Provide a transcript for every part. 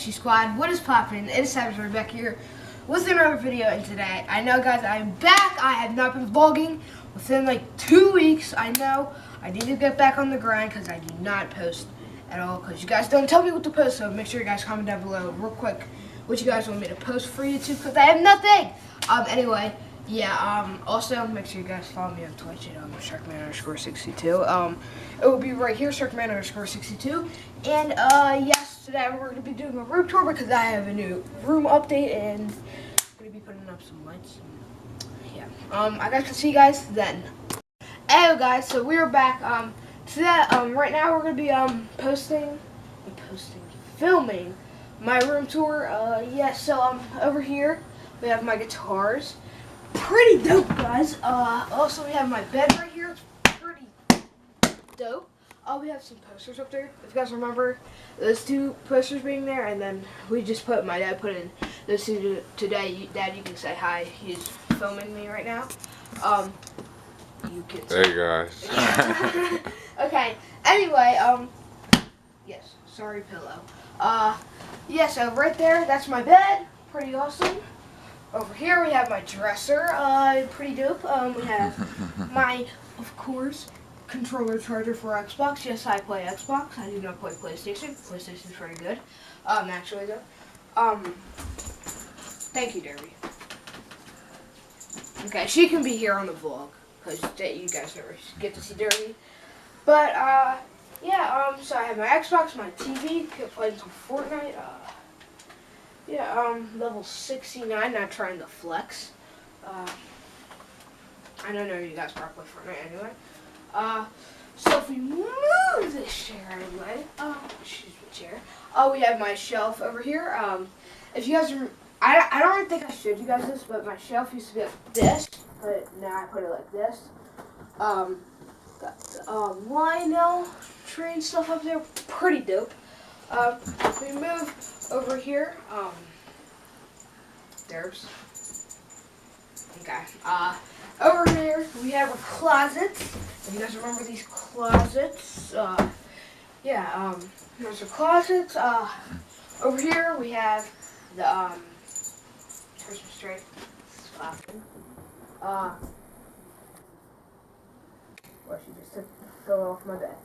Rescue Squad. What is poppin'? It is Savage Rebecca here with another video, and today, I know guys, I'm back. I have not been vlogging within like 2 weeks. I know I need to get back on the grind because I do not post at all because you guys don't tell me what to post, so make sure you guys comment down below real quick what you guys want me to post for YouTube because I have nothing. Anyway, yeah, also make sure you guys follow me on Twitch at Sharkman_62. It will be right here, Sharkman_62. And yes, today we're gonna be doing a room tour because I have a new room update and I'm gonna be putting up some lights. Yeah. I guess I'll see you guys then. Hey guys, so we're back. Today, right now we're gonna be filming my room tour. Yeah, so over here we have my guitars. Pretty dope, guys. Also we have my bed right here. It's pretty dope. We have some posters up there. If you guys remember those two posters being there, and then we just put, my dad put in those two today. Dad, you can say hi. He's filming me right now. You can say hey guys. Okay. Anyway, yes. Sorry, pillow. Yeah. So right there, that's my bed. Pretty awesome. Over here we have my dresser. Pretty dope. We have my, of course, controller charger for Xbox. Yes, I play Xbox. I do not play PlayStation. PlayStation's very good. Actually though. Thank you, Derby. Okay, she can be here on the vlog because you guys never get to see Derby. But yeah. So I have my Xbox, my TV. Playing some Fortnite. Yeah. Level 69. Not trying to flex. I don't know you guys probably play Fortnite anyway. So if we move this chair anyway, excuse me, chair. We have my shelf over here. If you guys I don't really think I showed you guys this, but my shelf used to be like this, but now I put it like this. Got the Lionel train stuff up there, pretty dope. If we move over here, there's, okay, over here we have a closet. If you guys remember these closets, yeah, there's a closet. Over here we have the Christmas tree. It's laughing. Well, she just took the pillow off my bed.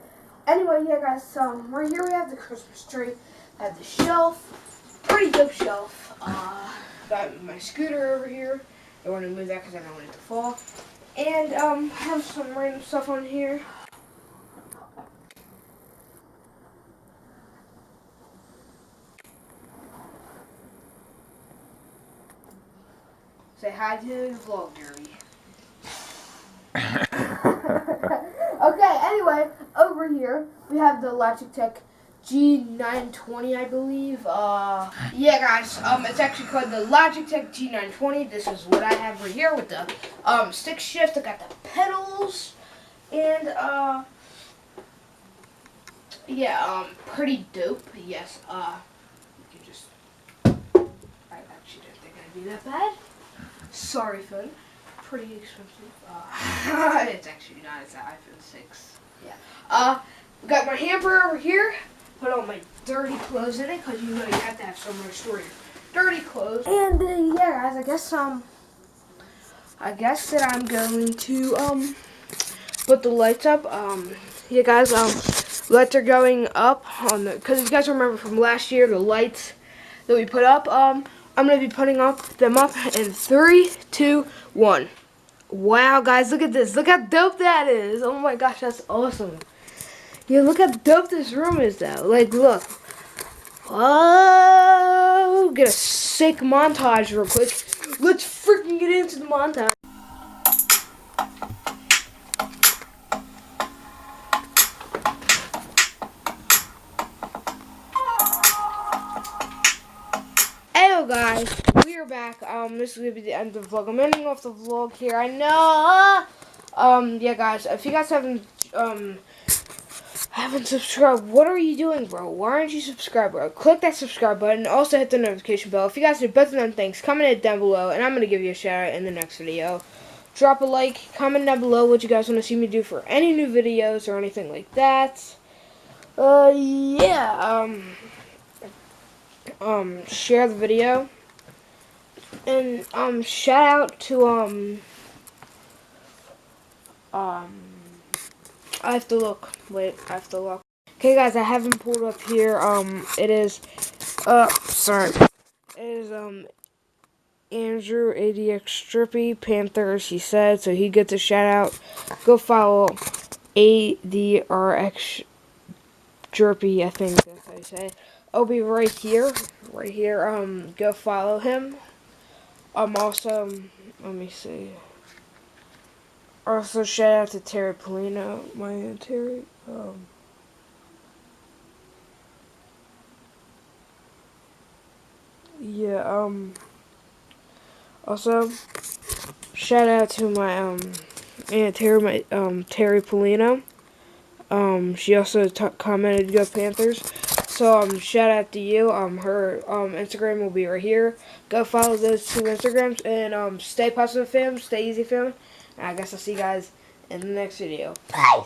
Anyway, yeah, guys. Right here we have the Christmas tree. I have the shelf. Pretty dope shelf. Got my scooter over here. I want to move that because I don't want it to fall. And have some random stuff on here. Say hi to the vlog, Derby. Okay, anyway, over here we have the Logitech G920, I believe. Yeah, guys, it's actually called the Logitech G920. This is what I have right here with the stick shift. I got the pedals, and yeah, pretty dope. Yes, you can just. I actually didn't think it'd be that bad. Sorry, phone. Pretty expensive. It's actually not. It's an iPhone 6. Yeah. We got my hamper over here. Put all my dirty clothes in it because you know you have to have somewhere to store your dirty clothes. And yeah, guys, I guess that I'm going to put the lights up. Yeah, guys, lights are going up on the, because you guys remember from last year the lights that we put up. I'm gonna be putting them up in 3, 2, 1. Wow, guys, look at this. Look how dope that is. Oh my gosh, that's awesome. Yeah, look how dope this room is, though. Like, look. Oh, get a sick montage real quick. Let's freaking get into the montage. Hello, guys. We are back. This is gonna be the end of the vlog. I'm ending off the vlog here. I know. Yeah, guys. If you guys haven't subscribed, what are you doing, bro? Why aren't you subscribed, bro? Click that subscribe button. Also hit the notification bell. If you guys did better than things, comment it down below, and I'm gonna give you a shout out in the next video. Drop a like. Comment down below what you guys want to see me do for any new videos or anything like that. Yeah. share the video. And shout out to I have to look. Wait, I have to look. Okay, guys, I have him pulled up here. It is sorry. It is Andrew ADX Drippy Panthers. He said so. He gets a shout out. Go follow ADRX Drippy. I think that's how you say it. I'll be right here. Right here. Go follow him. Also, let me see. Also, shout out to Terry Polino, my Aunt Terry. Yeah, also, shout out to my, Aunt Terry, my, Terry Polino. She also commented, Go Panthers. So, shout out to you. Her, Instagram will be right here. Go follow those 2 Instagrams. And, stay positive, fam. Stay easy, fam. And I guess I'll see you guys in the next video. Bye.